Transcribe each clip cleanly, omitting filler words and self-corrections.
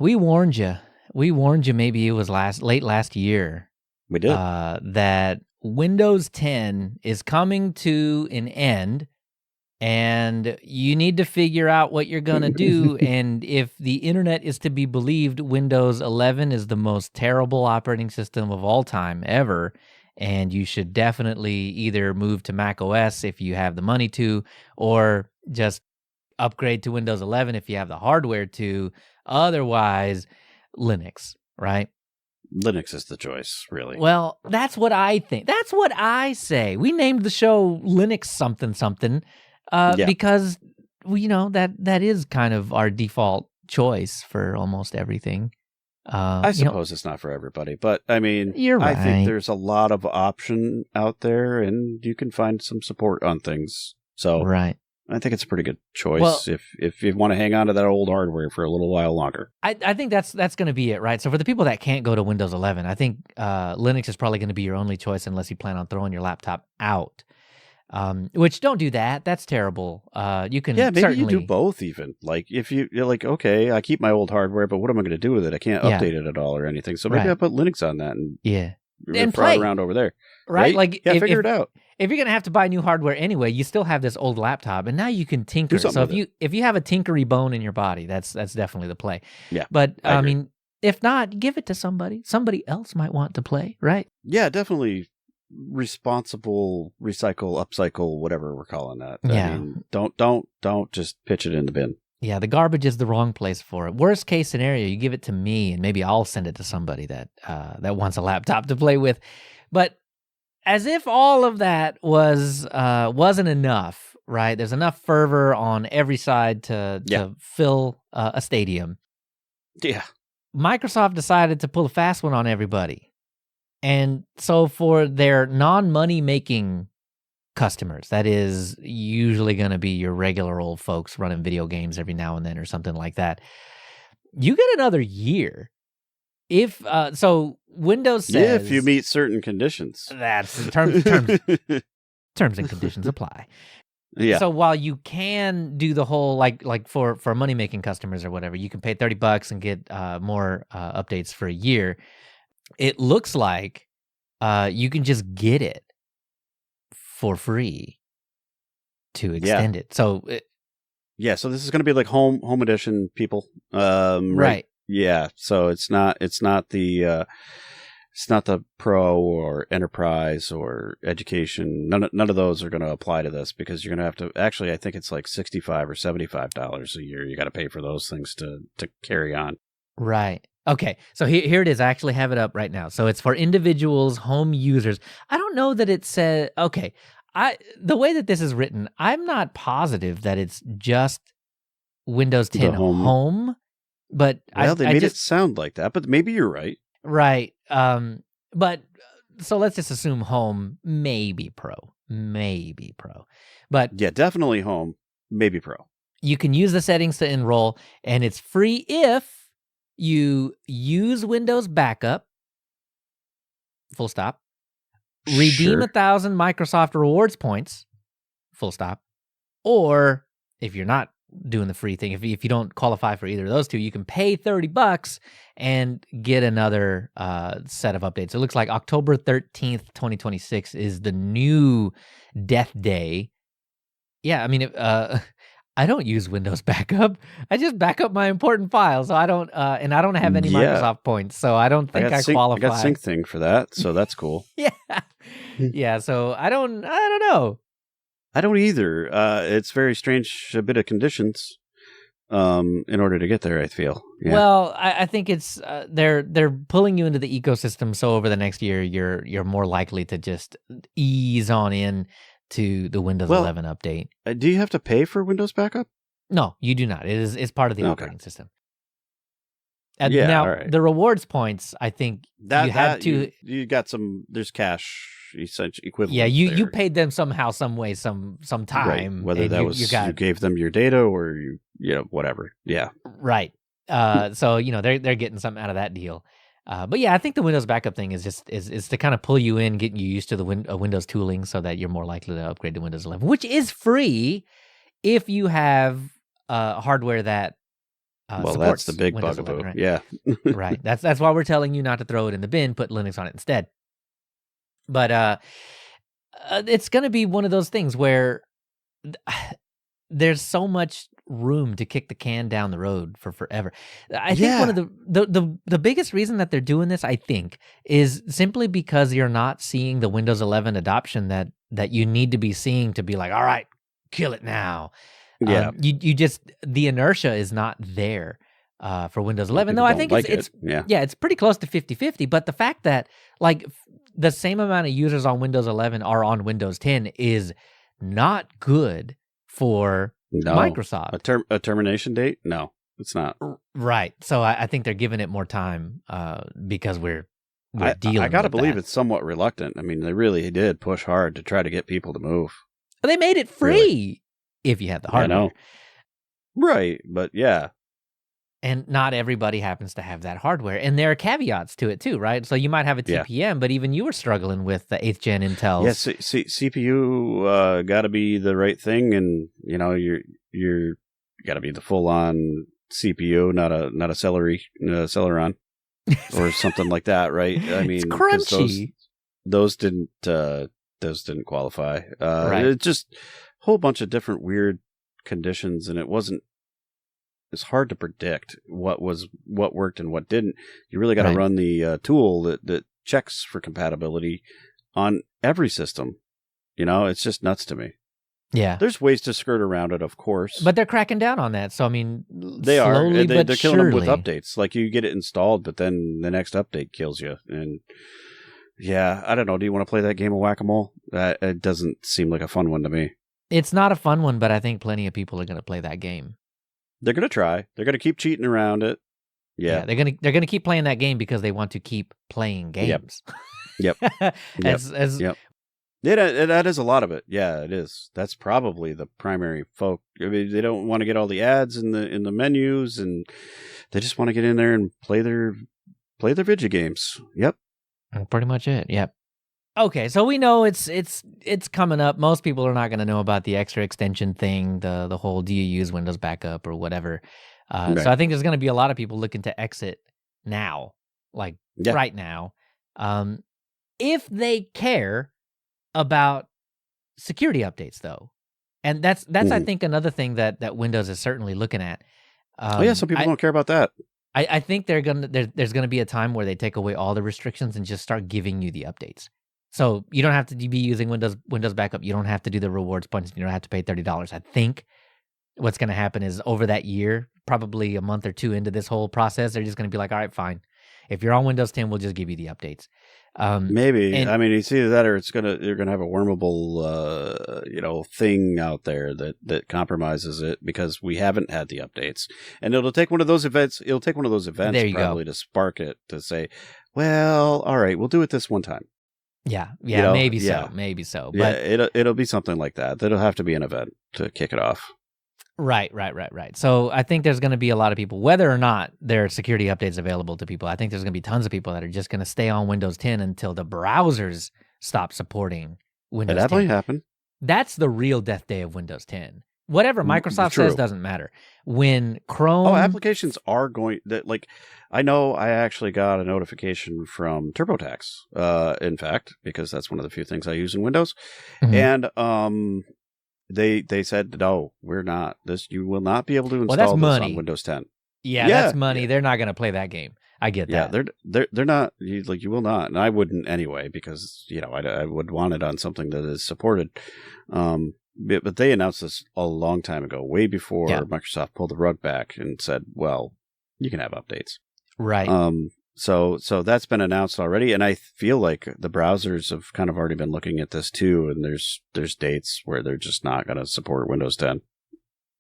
We warned you. We warned you. Maybe it was late last year. We did. That Windows 10 is coming to an end, and you need to figure out what you're gonna do. And if the internet is to be believed, Windows 11 is the most terrible operating system of all time ever. And you should definitely either move to Mac OS if you have the money to, or just upgrade to Windows 11 if you have the hardware to. Otherwise, Linux, right? Linux is the choice, really. Well, that's what I think. That's what I say. We named the show Linux something something because that is kind of our default choice for almost everything. I suppose it's not for everybody, but I mean, you're right. I think there's a lot of option out there, and you can find some support on things. So, right. I think it's a pretty good choice if you want to hang on to that old hardware for a little while longer. I think that's going to be it, right? So for the people that can't go to Windows 11, I think Linux is probably going to be your only choice unless you plan on throwing your laptop out. Which don't do that. That's terrible. You can maybe you do both even. Like if you're like, okay, I keep my old hardware, but what am I going to do with it? I can't update it at all or anything. So maybe I put Linux on that and play around over there. Right? Like figure it out. If you're going to have to buy new hardware anyway, you still have this old laptop, and now you can tinker. So if you have a tinkery bone in your body, that's definitely the play. Yeah. But I mean, if not, give it to somebody. Somebody else might want to play, right? Yeah, definitely responsible recycle, upcycle, whatever we're calling that. Yeah. I mean, don't just pitch it in the bin. Yeah, the garbage is the wrong place for it. Worst case scenario, you give it to me, and maybe I'll send it to somebody that wants a laptop to play with. But as if all of that wasn't enough, right? There's enough fervor on every side to fill a stadium. Yeah. Microsoft decided to pull a fast one on everybody. And so for their non-money making customers, that is usually going to be your regular old folks running video games every now and then or something like that, you get another year. If so, Windows says if you meet certain conditions. That's terms and conditions apply. Yeah. So while you can do the whole like for money making customers or whatever, you can pay $30 and get more updates for a year. It looks like you can just get it for free to extend it. So so this is going to be like home edition, people. Right. Yeah, so it's not the pro or enterprise or education. None of those are going to apply to this because you're going to have to. Actually, I think it's like $65 or $75 a year. You got to pay for those things to carry on. Right. Okay. So here it is. I actually have it up right now. So it's for individuals, home users. I don't know that it says. Okay. The way that this is written, I'm not positive that it's just Windows 10 home. But they made it sound like that, but maybe you're right. Right. But so let's just assume home, maybe pro. But yeah, definitely home, maybe pro. You can use the settings to enroll, and it's free if you use Windows Backup. Full stop. Redeem 1,000 Microsoft Rewards points. Full stop. Or if you're not doing the free thing, if you don't qualify for either of those two, you can pay $30 and get another set of updates. It looks like October 13th, 2026 is the new death day. Yeah, I mean, I don't use Windows Backup. I just back up my important files. So I don't, and I don't have any Microsoft points, so I don't think I qualify. I got Sync Thing for that, so that's cool. Yeah. So I don't know. I don't either. It's very strange, a bit of conditions in order to get there, I feel. Yeah. Well, I think it's they're pulling you into the ecosystem, so over the next year, you're more likely to just ease on in to the Windows 11 update. Do you have to pay for Windows Backup? No, you do not. It's part of the operating system. Yeah, now, all right. The rewards points, I think you had to... You got some... There's cash essentially equivalent. Yeah, you paid them somehow, some way, some time. Right. Whether that was you gave them your data or whatever. Yeah. Right. So they're getting something out of that deal. But yeah, I think the Windows Backup thing is just is to kind of pull you in, getting you used to the Windows tooling, so that you're more likely to upgrade to Windows 11, which is free if you have hardware that Well, supports that's the big Windows bugaboo. 11, right? Yeah. Right. That's why we're telling you not to throw it in the bin. Put Linux on it instead. But it's going to be one of those things where there's so much room to kick the can down the road for forever. I think one of the biggest reason that they're doing this, I think, is simply because you're not seeing the Windows 11 adoption that you need to be seeing to be like, all right, kill it now. Yeah. You just, the inertia is not there for Windows 11. People No, I don't think like it's it. it's pretty close to 50-50, but the fact that like the same amount of users on Windows 11 are on Windows 10 is not good for Microsoft. A termination date? No, it's not. Right. So I think they're giving it more time because we're dealing I gotta with believe that. it's somewhat reluctant. I mean, they really did push hard to try to get people to move. They made it free if you have the hardware. I know. Right, but yeah. And not everybody happens to have that hardware. And there are caveats to it too, right? So you might have a TPM, but even you were struggling with the 8th gen Intels. Yes, CPU got to be the right thing, and you know you're got to be the full on CPU, not a Celeron or something like that, right? I mean, it's crunchy. Those didn't qualify. Right. It's just a whole bunch of different weird conditions, and it's hard to predict what worked and what didn't. You really got to run the tool that checks for compatibility on every system. You know, it's just nuts to me. Yeah. There's ways to skirt around it, of course. But they're cracking down on that. So, I mean, they slowly are. They're but killing them with surely. updates. Like, you get it installed, but then the next update kills you. And yeah, I don't know. Do you want to play that game of whack-a-mole? It doesn't seem like a fun one to me. It's not a fun one, but I think plenty of people are going to play that game. They're going to try. They're going to keep cheating around it. Yeah. They're going to keep playing that game because they want to keep playing games. Yep. Yep. That is a lot of it. Yeah, it is. That's probably the primary folk. I mean, they don't want to get all the ads in the menus, and they just want to get in there and play their video games. Yep. Pretty much it. Yep. Okay, so we know it's coming up. Most people are not going to know about the extra extension thing, the whole do you use Windows backup or whatever. Right. So I think there's going to be a lot of people looking to exit now, like right now, if they care about security updates, though. And that's I think another thing that Windows is certainly looking at. Some people don't care about that. I think there's gonna be a time where they take away all the restrictions and just start giving you the updates. So you don't have to be using Windows backup. You don't have to do the rewards points. You don't have to pay $30. I think what's going to happen is over that year, probably a month or two into this whole process, they're just going to be like, all right, fine. If you're on Windows 10, we'll just give you the updates. Maybe. I mean, it's either that or you're gonna have a wormable thing out there that compromises it because we haven't had the updates, and it'll take one of those events. Probably to spark it to say, well, all right, we'll do it this one time. Yeah, maybe so. But it'll be something like that. That'll have to be an event to kick it off. Right. So I think there's going to be a lot of people, whether or not there are security updates available to people, I think there's going to be tons of people that are just going to stay on Windows 10 until the browsers stop supporting Windows 10. That might happen. That's the real death day of Windows 10. Whatever Microsoft says doesn't matter. When Chrome... applications are going... I know I actually got a notification from TurboTax, in fact, because that's one of the few things I use in Windows. Mm-hmm. And they said, no, we're not. You will not be able to install this on Windows 10. Yeah, that's money. Yeah. They're not going to play that game. I get that. Yeah, they're not. You will not. And I wouldn't anyway, because, I would want it on something that is supported. But they announced this a long time ago, way before Microsoft pulled the rug back and said, well, you can have updates. Right. So that's been announced already, and I feel like the browsers have kind of already been looking at this too, and there's dates where they're just not going to support Windows 10.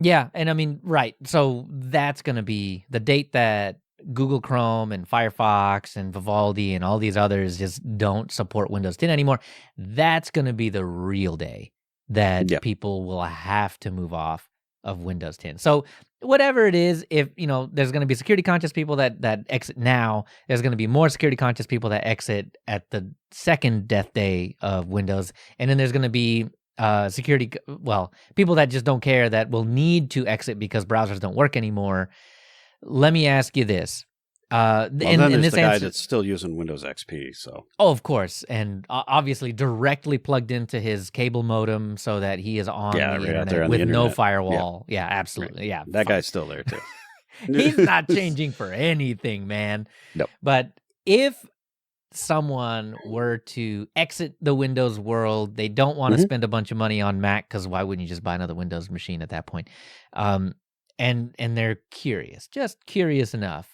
Yeah, and I mean, right. So that's going to be the date that Google Chrome and Firefox and Vivaldi and all these others just don't support Windows 10 anymore. That's going to be the real day that people will have to move off of Windows 10. So whatever it is, if there's going to be security conscious people that exit now, there's going to be more security conscious people that exit at the second death day of Windows, and then there's going to be people that just don't care that will need to exit because browsers don't work anymore. let me ask you this. Well, then there's the guy that's still using Windows XP. So, of course, and obviously directly plugged into his cable modem so that he is on the internet with no firewall. Yeah, absolutely. Right. Yeah, that guy's still there too. He's not changing for anything, man. Nope. But if someone were to exit the Windows world, they don't want to spend a bunch of money on Mac, because why wouldn't you just buy another Windows machine at that point? And they're curious, just curious enough.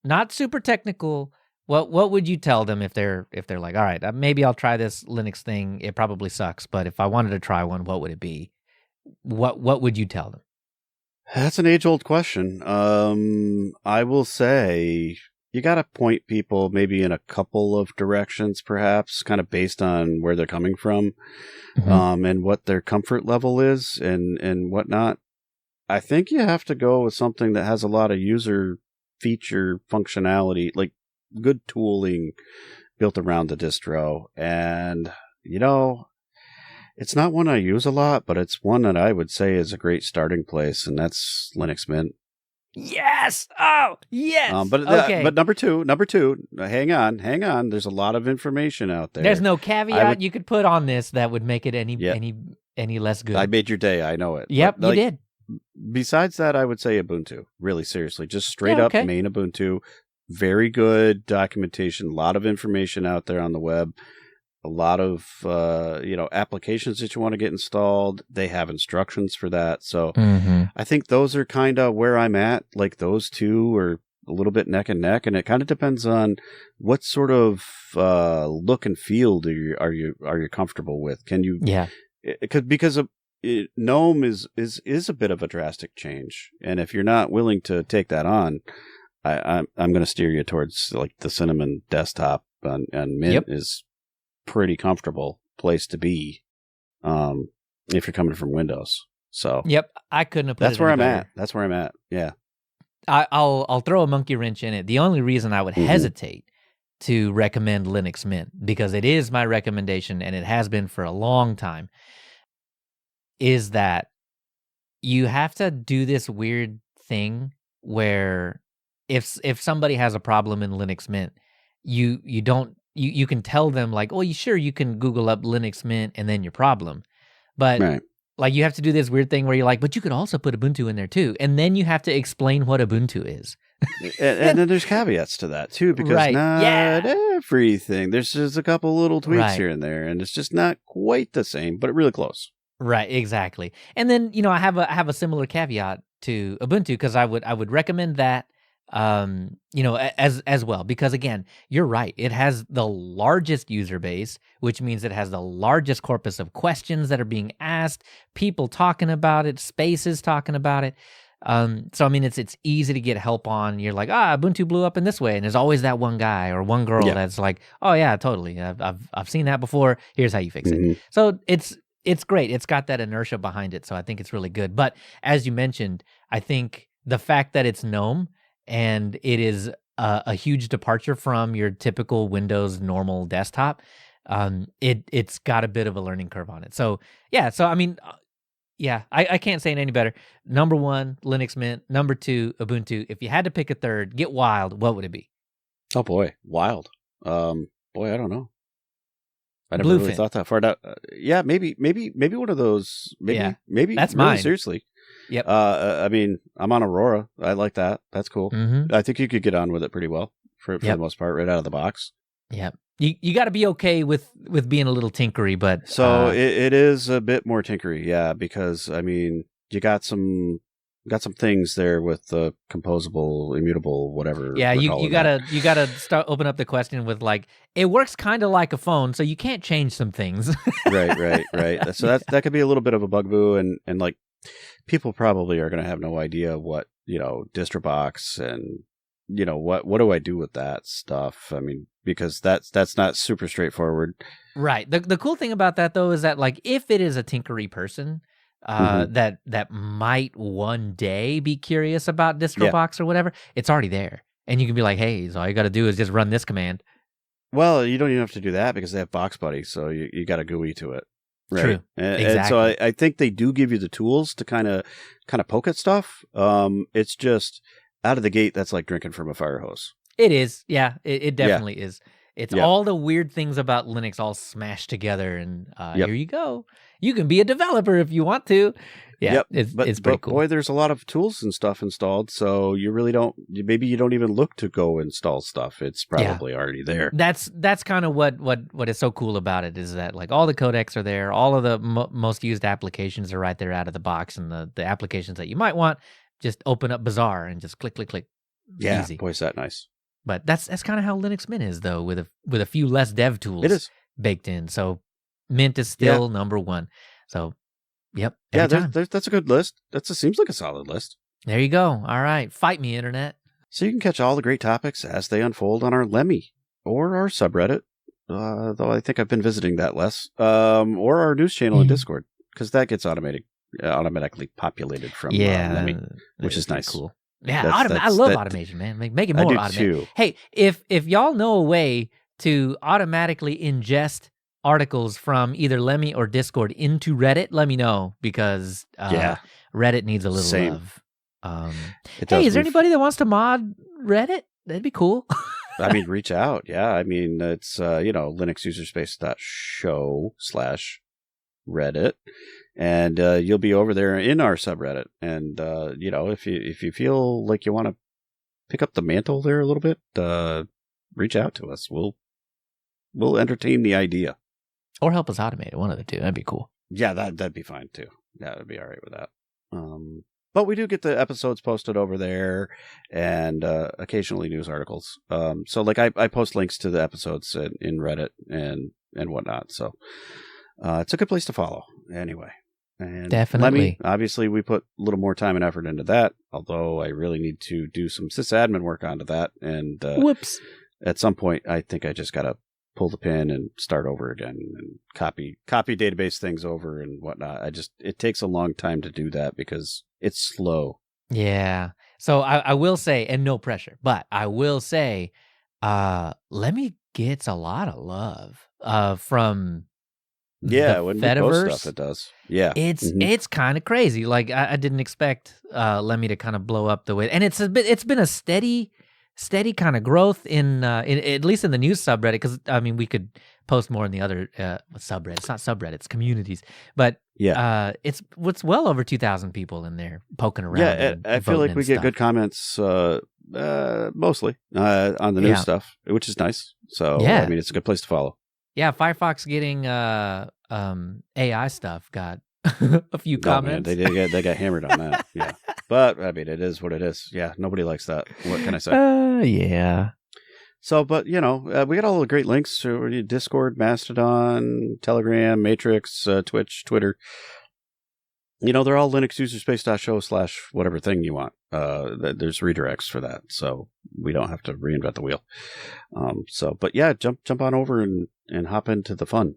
Not super technical. What would you tell them if they're like, all right, maybe I'll try this Linux thing. It probably sucks, but if I wanted to try one, what would it be? What would you tell them? That's an age-old question. I will say you got to point people maybe in a couple of directions, perhaps, kind of based on where they're coming from, and what their comfort level is and whatnot. I think you have to go with something that has a lot of user feature functionality, like good tooling built around the distro. And, it's not one I use a lot, but it's one that I would say is a great starting place, and that's Linux Mint. Yes! Oh, yes! But number two, hang on. There's a lot of information out there. There's no caveat you could put on this that would make it any less good. I made your day, I know it. Yep, you did. Besides that, I would say Ubuntu. Really, seriously. Just straight up main Ubuntu. Very good documentation. A lot of information out there on the web. A lot of applications that you want to get installed. They have instructions for that. So I think those are kind of where I'm at. Like those two are a little bit neck and neck, and it kind of depends on what sort of look and feel are you comfortable with. Can you? Yeah. Because GNOME is a bit of a drastic change, and if you're not willing to take that on, I'm going to steer you towards like the Cinnamon desktop, and Mint is pretty comfortable place to be if you're coming from Windows. So I couldn't have put that's where I'm at. That's where I'm at. Yeah, I'll throw a monkey wrench in it. The only reason I would hesitate to recommend Linux Mint, because it is my recommendation and it has been for a long time, is that you have to do this weird thing where if somebody has a problem in Linux Mint, you can tell them like, oh, you can Google up Linux Mint and then your problem. But like you have to do this weird thing where you're like, but you could also put Ubuntu in there too. And then you have to explain what Ubuntu is. and then there's caveats to that too, because not everything. There's just a couple little tweaks here and there, and it's just not quite the same, but really close. Right, exactly. And then, I have a similar caveat to Ubuntu, because I would recommend that as well, because again, you're right. It has the largest user base, which means it has the largest corpus of questions that are being asked, people talking about it, spaces talking about it. So I mean, it's easy to get help on. You're like, Ubuntu blew up in this way, and there's always that one guy or one girl that's like, oh yeah, totally. I've seen that before. Here's how you fix it. So it's great. It's got that inertia behind it, so I think it's really good. But as you mentioned, I think the fact that it's GNOME and it is a huge departure from your typical Windows normal desktop, it's got a bit of a learning curve on it. So yeah, I mean, I can't say it any better. Number 1, Linux Mint. Number 2, Ubuntu. If you had to pick a third, get wild, what would it be? Oh boy, wild. I don't know. I never really thought that far out. Maybe one of those. Maybe that's really mine. Seriously. Yep. I mean, I'm on Aurora. I like that. That's cool. I think you could get on with it pretty well for the most part, right out of the box. Yep. You got to be okay with being a little tinkery, but so it is a bit more tinkery, because I mean, you got some things there with the composable, immutable, whatever. Yeah, you gotta start open up the question with like, it works kind of like a phone, so you can't change some things. Right. So that could be a little bit of a bugaboo, and like people probably are going to have no idea what DistroBox and what do I do with that stuff? I mean, because that's not super straightforward. Right. The cool thing about that though is that like if it is a tinkery person, that might one day be curious about DistroBox or whatever, it's already there. And you can be like, hey, so all you got to do is just run this command. Well, you don't even have to do that because they have Box Buddy, so you got a GUI to it. Right? True. Exactly. And so I think they do give you the tools to kind of poke at stuff. It's just out of the gate, that's like drinking from a fire hose. It is. Yeah, it definitely is. It's Yeah. all the weird things about Linux all smashed together, and Yep. here you go. You can be a developer if you want to. Yeah, Yep. it's But pretty cool. boy, there's a lot of tools and stuff installed, so you really don't. Maybe you don't even look to go install stuff. It's probably already there. That's kind of what is so cool about it, is that like all the codecs are there, all of the most used applications are right there out of the box, and the applications that you might want, just open up Bazaar and just click. Yeah, Easy. boy, is that nice. But that's kind of how Linux Mint is, though, with a few less dev tools It is baked in. So Mint is still number one. So yep. That's a good list. Seems like a solid list. There you go. All right, fight me, internet. So you can catch all the great topics as they unfold on our Lemmy or our subreddit, though I think I've been visiting that less, or our news channel in Discord, because that gets automatically populated from Lemmy, which is nice. Cool. Yeah, I love automation, man. Make it more automated. Too. Hey, if y'all know a way to automatically ingest articles from either Lemmy or Discord into Reddit, let me know, because Reddit needs a little love. Hey, is there anybody that wants to mod Reddit? That'd be cool. I mean, reach out. Yeah, I mean, it's linuxuserspace.show/Reddit. And you'll be over there in our subreddit. And, if you feel like you want to pick up the mantle there a little bit, reach out to us. We'll entertain the idea. Or help us automate it, one of the two. That'd be cool. Yeah, that'd be fine, too. Yeah, that'd be all right with that. But we do get the episodes posted over there, and occasionally news articles. So, like, I post links to the episodes in Reddit and whatnot. So it's a good place to follow anyway. And definitely. Lemmy, obviously, we put a little more time and effort into that, although I really need to do some sysadmin work onto that. And whoops. At some point, I think I just got to pull the pin and start over again and copy database things over and whatnot. It takes a long time to do that because it's slow. Yeah. So I will say, and no pressure, but I will say, Lemmy gets a lot of love from when we post stuff, it does. Yeah, it's kind of crazy. Like I didn't expect Lemmy to kind of blow up the way, and it's been a steady kind of growth in at least in the news subreddit. Because I mean, we could post more in the other subreddits. It's not subreddits, communities. But it's well over 2,000 people in there poking around. Yeah, I feel like we get good comments mostly on the news stuff, which is nice. So I mean, it's a good place to follow. Yeah, Firefox getting AI stuff got a few comments. Man, they got hammered on that. Yeah, but I mean, it is what it is. Yeah, nobody likes that. What can I say? Yeah. So, but we got all the great links to Discord, Mastodon, Telegram, Matrix, Twitch, Twitter. They're all linuxuserspace.show/whatever thing you want. There's redirects for that, so we don't have to reinvent the wheel. But yeah, jump on over and hop into the fun.